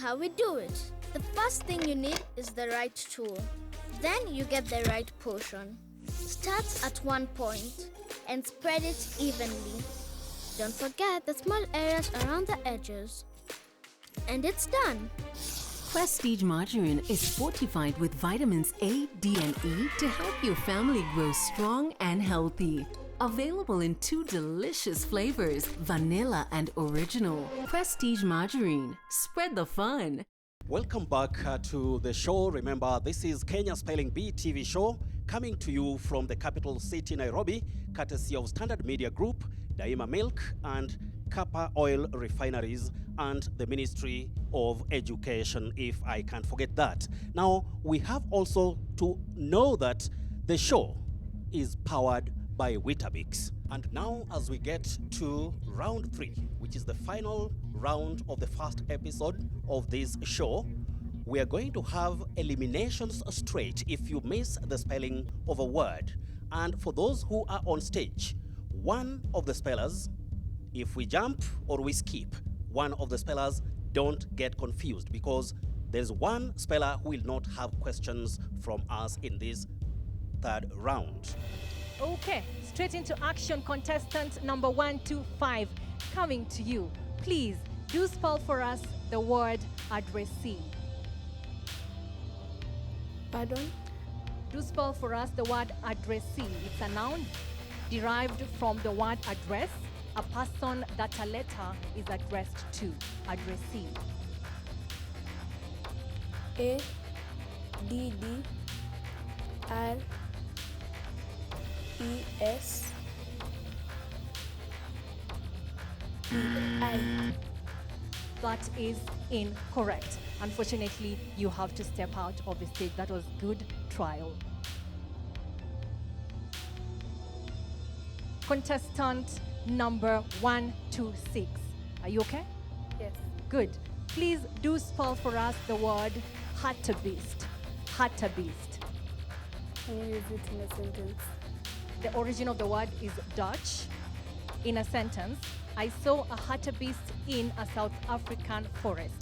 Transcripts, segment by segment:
how we do it. The first thing you need is the right tool. Then you get the right portion. Start at one point and spread it evenly. Don't forget the small areas around the edges. And it's done. Prestige margarine is fortified with vitamins A, D, and E to help your family grow strong and healthy. Available in 2 delicious flavors, vanilla and original. Prestige margarine. Spread the fun. Welcome back to the show. Remember, this is Kenya Spelling Bee TV show coming to you from the capital city, Nairobi, courtesy of Standard Media Group, Daima Milk, and Kappa Oil Refineries, and the Ministry of Education, if I can't forget that. Now, we have also to know that the show is powered by Weetabix. And now, as we get to round 3, which is the final round of the first episode of this show, we are going to have eliminations straight if you miss the spelling of a word. And for those who are on stage, one of the spellers, if we jump or we skip, one of the spellers, don't get confused, because there's one speller who will not have questions from us in this third round. Okay, straight into action, contestant number 125 coming to you. Please do spell for us the word addressee. Pardon? Do spell for us the word addressee. It's a noun derived from the word address, a person that a letter is addressed to. Addressee. A D D R E S E I. That is incorrect. Unfortunately, you have to step out of the stage. That was good trial. Contestant number 126. Are you okay? Yes. Good. Please do spell for us the word hartebeest. Hartebeest. Can you use it in a sentence? The origin of the word is Dutch. In a sentence, I saw a hartebeest in a South African forest,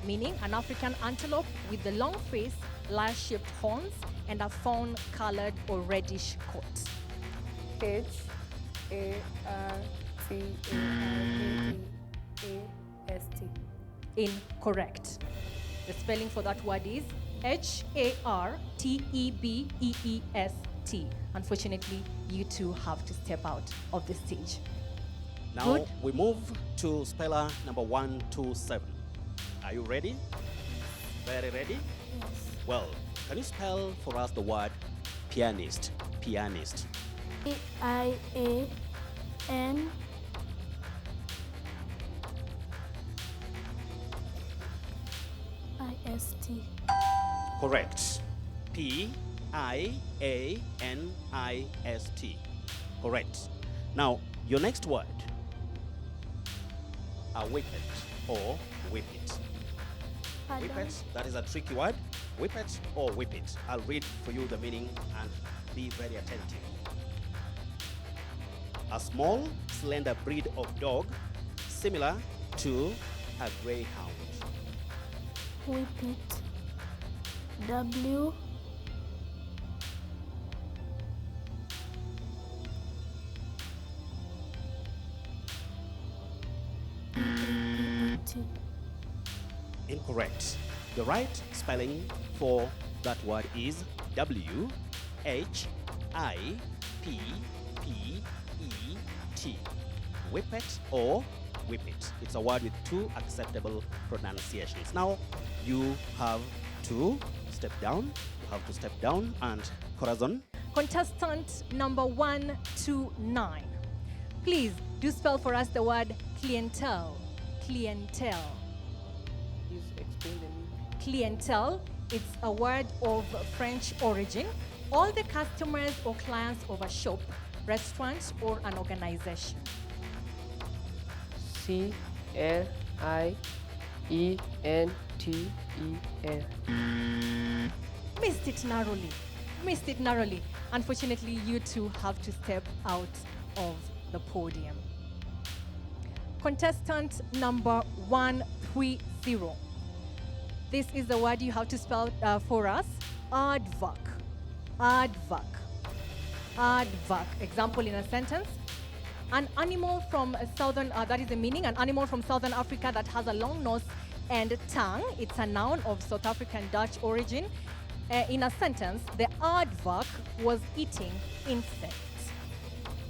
meaning an African antelope with the long face, lyre-shaped horns, and a fawn-colored or reddish coat. Hartebeest. Incorrect. The spelling for that word is Hartebeest. Unfortunately, you two have to step out of the stage. Now Good. we move to speller number 127. Are you ready? Very ready? Yes. Well, can you spell for us the word pianist? Pianist. Pianist. Correct. Pianist. Correct. Now, your next word. A whippet or whip it. Pardon? Whip it, that is a tricky word. Whip it or whip it. I'll read for you the meaning and be very attentive. A small, slender breed of dog similar to a greyhound. Whip it. W. T. Incorrect. The right spelling for that word is WHIPPET. Whippet or whip it. It's a word with 2 acceptable pronunciations. Now you have to step down. You have to step down, and Corazon. Contestant number 129. Please do spell for us the word clientele. Clientele. Please explain the meaning. Clientele, it's a word of French origin. All the customers or clients of a shop, restaurant, or an organization. CLIENTEL. Missed it narrowly. Missed it narrowly. Unfortunately, you two have to step out of the podium. Contestant number 130. This is the word you have to spell for us. Aardvark. Aardvark. Aardvark. Example in a sentence. An animal from southern, that is the meaning, an animal from southern Africa that has a long nose and tongue. It's a noun of South African Dutch origin. In a sentence, the aardvark was eating insects.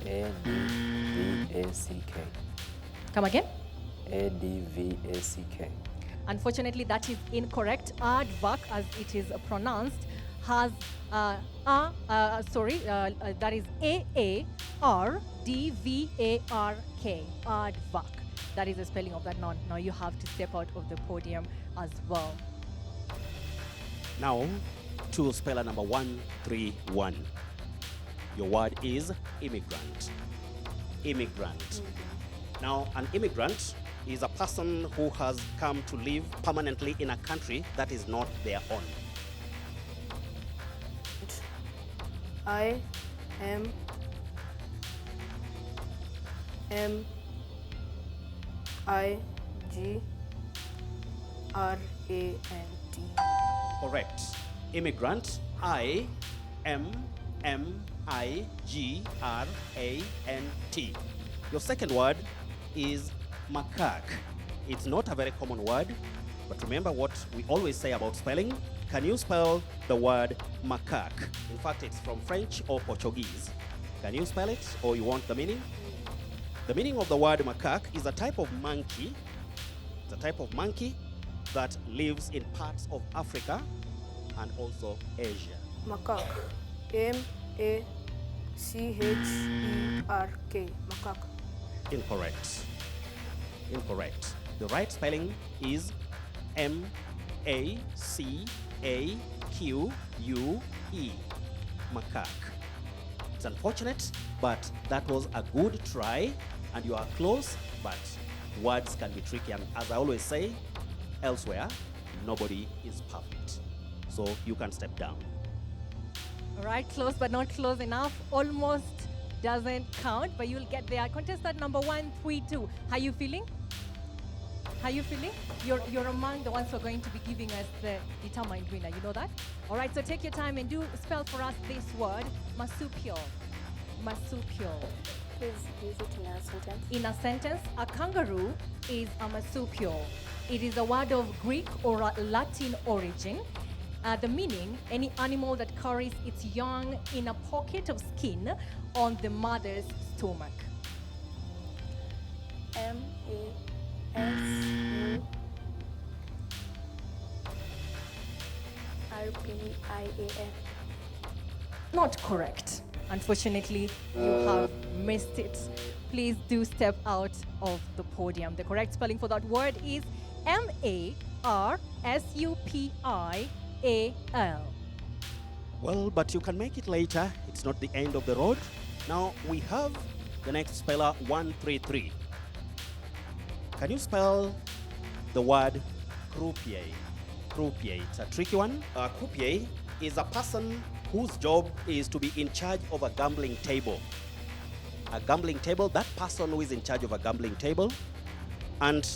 A-D-V-A-C-K. Come again? A-D-V-A-C-K. Unfortunately, that is incorrect. Aardvark, as it is pronounced, has that is A-A-R-D-V-A-R-K. Aardvark. That is the spelling of that noun. Now you have to step out of the podium as well. Now, to speller number 131. Your word is immigrant. Immigrant. Now, an immigrant is a person who has come to live permanently in a country that is not their own. I-M-M-I-G-R-A-N-T. Correct. Immigrant, I-M-M-I-G-R-A-N-T. Your second word is macaque. It's not a very common word, but remember what we always say about spelling. Can you spell the word macaque? In fact, it's from French or Portuguese. Can you spell it, or you want the meaning? The meaning of the word macaque is a type of monkey. It's a type of monkey that lives in parts of Africa and also Asia. Macaque. M-A-C-H-E-R-K. Macaque. Incorrect. Incorrect. The right spelling is M-A-C-A-Q-U-E. Macaque. It's unfortunate, but that was a good try, and you are close, but words can be tricky. And as I always say, elsewhere, nobody is perfect. So you can step down. All right, close but not close enough. Almost doesn't count, but you'll get there. Contestant number 132. How you feeling? How you feeling? You're among the ones who are going to be giving us the determined winner. You know that? All right, so take your time and do spell for us this word, marsupial. Marsupial. Please use it in a sentence. In a sentence, a kangaroo is a marsupial. It is a word of Greek or a Latin origin. The meaning, any animal that carries its young in a pocket of skin on the mother's stomach. M-A-S-U-R-P-I-A-N. Not correct. Unfortunately, you have missed it. Please do step out of the podium. The correct spelling for that word is M-A-R-S-U-P-I-A-L. Well, but you can make it later. It's not the end of the road. Now we have the next speller 133. Can you spell the word croupier? Croupier. It's a tricky one. A croupier is a person whose job is to be in charge of a gambling table. A gambling table, that person who is in charge of a gambling table. And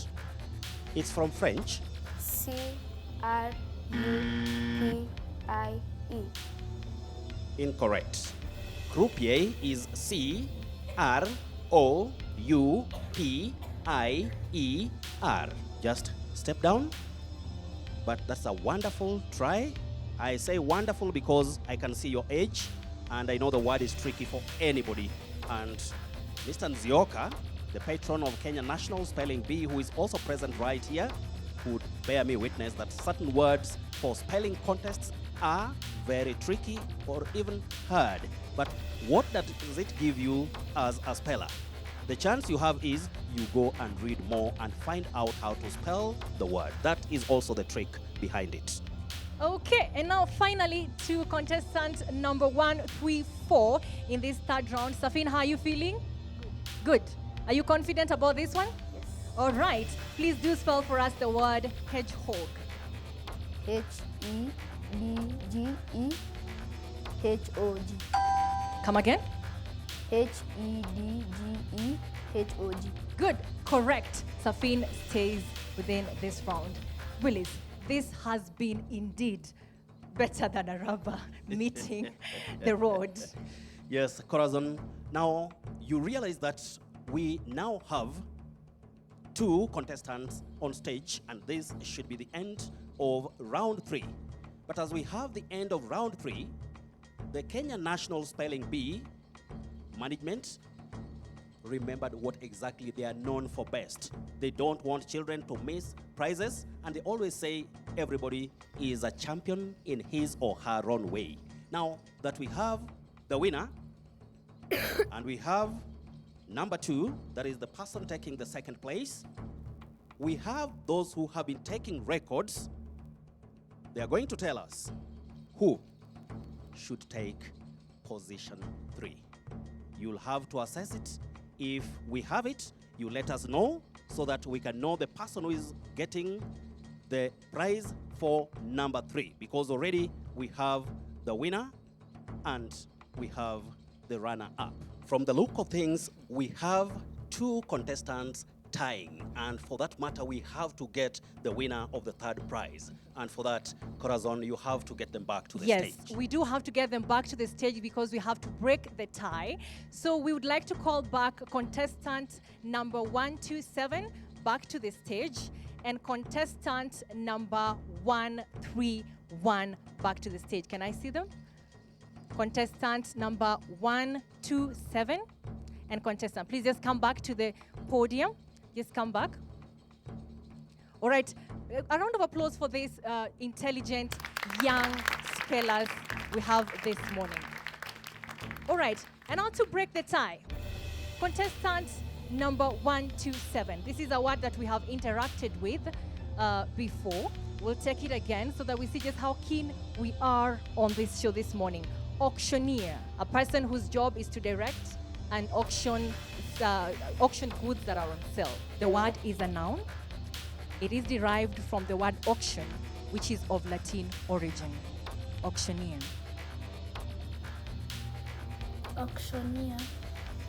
it's from French. C-R-U-P-I-E. Incorrect. Croupier is C-R-O-U-P-I-E-R. Just step down. But that's a wonderful try. I say wonderful because I can see your age, and I know the word is tricky for anybody. And Mr. Nzioka, the patron of Kenya National Spelling Bee, who is also present right here, would bear me witness that certain words for spelling contests are very tricky or even hard. But what does it give you as a speller? The chance you have is you go and read more and find out how to spell the word. That is also the trick behind it. Okay, and now finally to contestant number 134 in this third round. Safin, how are you feeling? Good. Are you confident about this one? Yes. All right. Please do spell for us the word hedgehog. H-E-D-G-E-H-O-G. Come again? H-E-D-G-E-H-O-G. Good. Correct. Safin stays within this round. Willis, this has been indeed better than a rubber meeting the road. Yes, Corazon. Now you realize that we now have 2 contestants on stage, and this should be the end of round 3. But as we have the end of round 3, the Kenya National Spelling Bee management remembered what exactly they are known for best. They don't want children to miss prizes, and they always say everybody is a champion in his or her own way. Now that we have the winner, and we have number 2, that is the person taking the second place, we have those who have been taking records. They are going to tell us who should take position 3. You'll have to assess it. If we have it, you let us know so that we can know the person who is getting the prize for number 3, because already we have the winner and we have the runner-up. From the look of things, we have 2 contestants tying, and for that matter, we have to get the winner of the 3rd prize. And for that, Corazon, you have to get them back to the stage. Yes, we do have to get them back to the stage because we have to break the tie. So we would like to call back contestant number 127 back to the stage, and contestant number 131 back to the stage. Can I see them? Contestant number 127 and contestant, please just come back to the podium. Just come back. All right, a round of applause for these intelligent young spellers we have this morning. All right, and now to break the tie, contestant number 127. This is a word that we have interacted with before. We'll take it again so that we see just how keen we are on this show this morning. Auctioneer, a person whose job is to direct and auction goods that are on sale. The word is a noun. It is derived from the word auction, which is of Latin origin. Auctioneer. Auctioneer.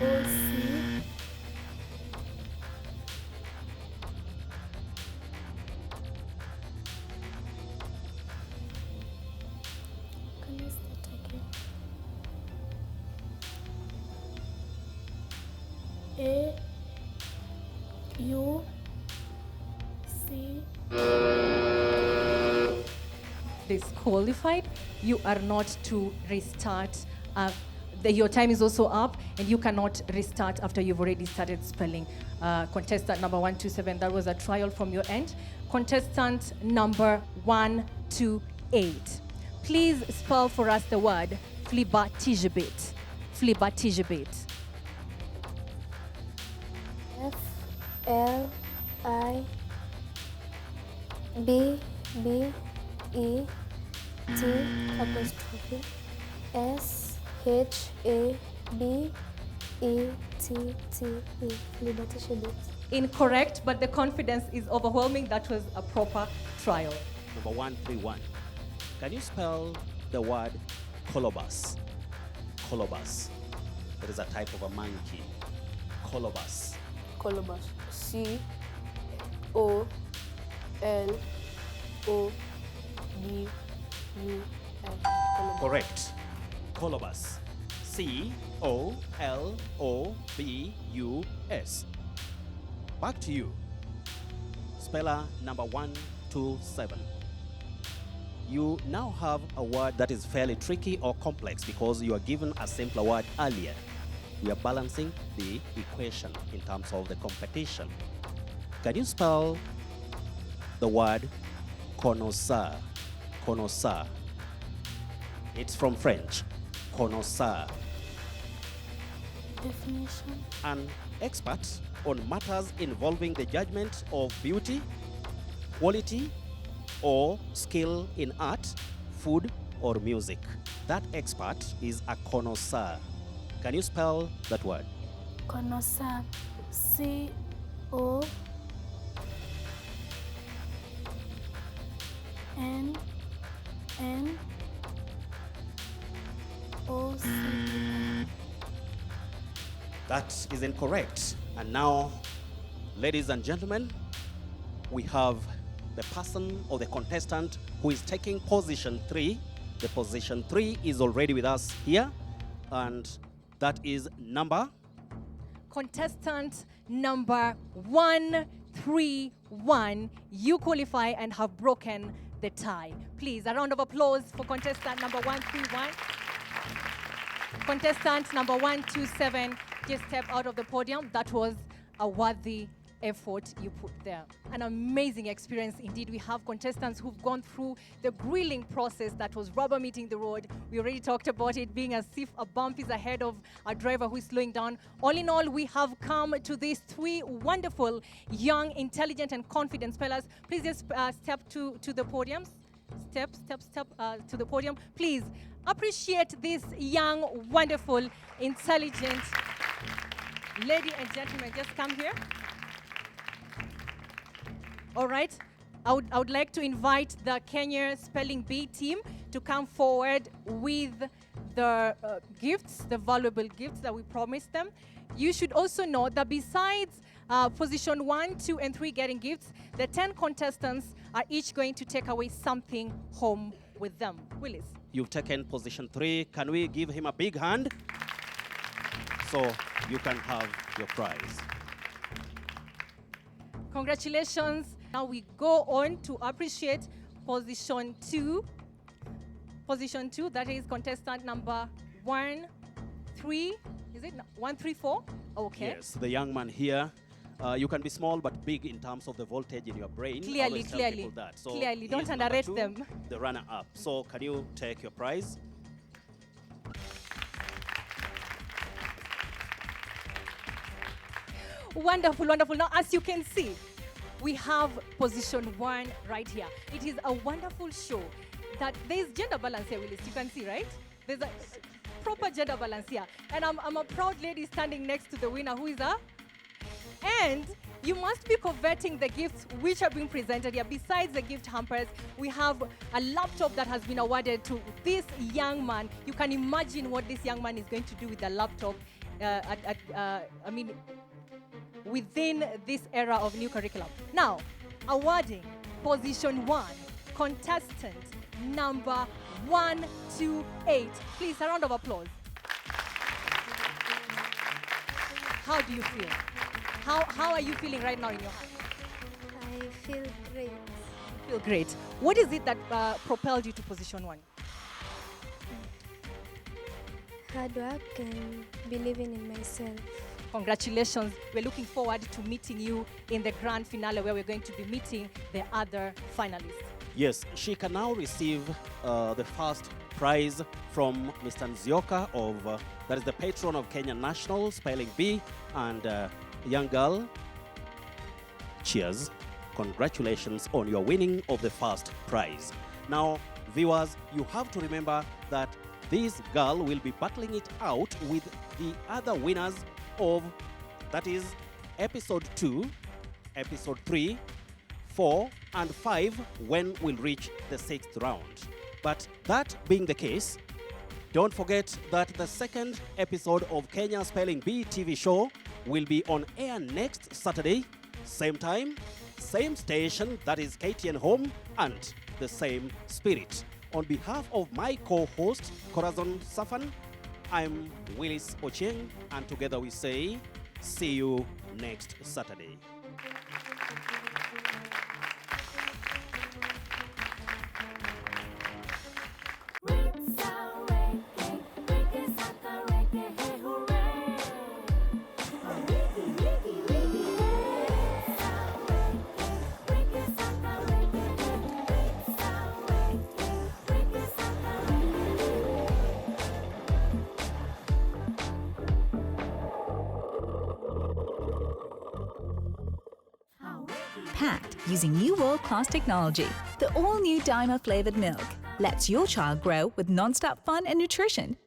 O-C. Can you start again? A-U-C. Disqualified. You are not to restart. Your time is also up, and you cannot restart after you've already started spelling. Contestant number 127, that was a trial from your end. Contestant number 128, please spell for us the word flibatijabit. Flibatijabit. F-L-I-B-B-E-T-T-E. Flibatijabit. Incorrect, but the confidence is overwhelming. That was a proper trial. Number 131. Can you spell the word colobus? Colobus. That is a type of a monkey. Colobus. Colobus. C-O-L-O-B-U-S. Correct. Colobus. C-O-L-O-B-U-S. Back to you. Speller number 127. You now have a word that is fairly tricky or complex because you are given a simpler word earlier. We are balancing the equation in terms of the competition. Can you spell the word connoisseur? Connoisseur. It's from French. Connoisseur. Definition. An expert on matters involving the judgment of beauty, quality, or skill in art, food, or music. That expert is a connoisseur. Can you spell that word? Connoisseur. C-O-N-N-O-C. That is incorrect. And now, ladies and gentlemen, we have the the person or the contestant who is taking position 3. The position 3 is already with us here, and that is number Contestant number 131, you qualify and have broken the tie. Please, a round of applause for contestant number 131. Contestant number 127, just step out of the podium. That was a worthy effort you put there. An amazing experience indeed. We have contestants who've gone through the grilling process that was rubber meeting the road. We already talked about it being as if a bump is ahead of a driver who is slowing down. All in all, we have come to these 3 wonderful, young, intelligent, and confident spellers. Please just step to the podiums. Step to the podium. Please appreciate this young, wonderful, intelligent lady and gentlemen. Just come here. All right. I would like to invite the Kenya Spelling Bee team to come forward with the gifts, the valuable gifts that we promised them. You should also know that besides position 1, 2, and 3 getting gifts, the 10 contestants are each going to take away something home with them. Willis. You've taken position 3. Can we give him a big hand? So you can have your prize. Congratulations. Now we go on to appreciate position 2. Position 2, that is contestant number 134. Is it 134? Okay. Yes, the young man here. You can be small but big in terms of the voltage in your brain. Clearly, Always tell clearly. people that. So Clearly, he don't is number underrate 2, them. The runner-up. So can you take your prize? Wonderful, wonderful. Now, as you can see, we have position 1 right here. It is a wonderful show that there's gender balance here, Willis. You can see, right? There's a proper gender balance here. And I'm a proud lady standing next to the winner, who is a... And you must be coveting the gifts which are being presented here. Besides the gift hampers, we have a laptop that has been awarded to this young man. You can imagine what this young man is going to do with the laptop. Within this era of new curriculum. Now, awarding position 1, contestant number 128. Please, a round of applause. How do you feel? How are you feeling right now in your heart? I feel great. Feel great. What is it that propelled you to position 1? Hard work and believing in myself. Congratulations. We're looking forward to meeting you in the grand finale where we're going to be meeting the other finalists. Yes, she can now receive the first prize from Mr. Nzioka of, that is the patron of Kenya National Spelling Bee, and young girl, cheers. Congratulations on your winning of the first prize. Now, viewers, you have to remember that this girl will be battling it out with the other winners of, that is, episode 2, episode 3, 4, and 5 when we'll reach the 6th round. But that being the case, don't forget that the second episode of Kenya Spelling Bee TV show will be on air next Saturday, same time, same station, that is KTN Home, and the same spirit. On behalf of my co-host, Corazon Safan, I'm Willis Ochieng, and together we say, see you next Saturday. Packed using new world-class technology. The all-new Dyma flavored milk lets your child grow with non-stop fun and nutrition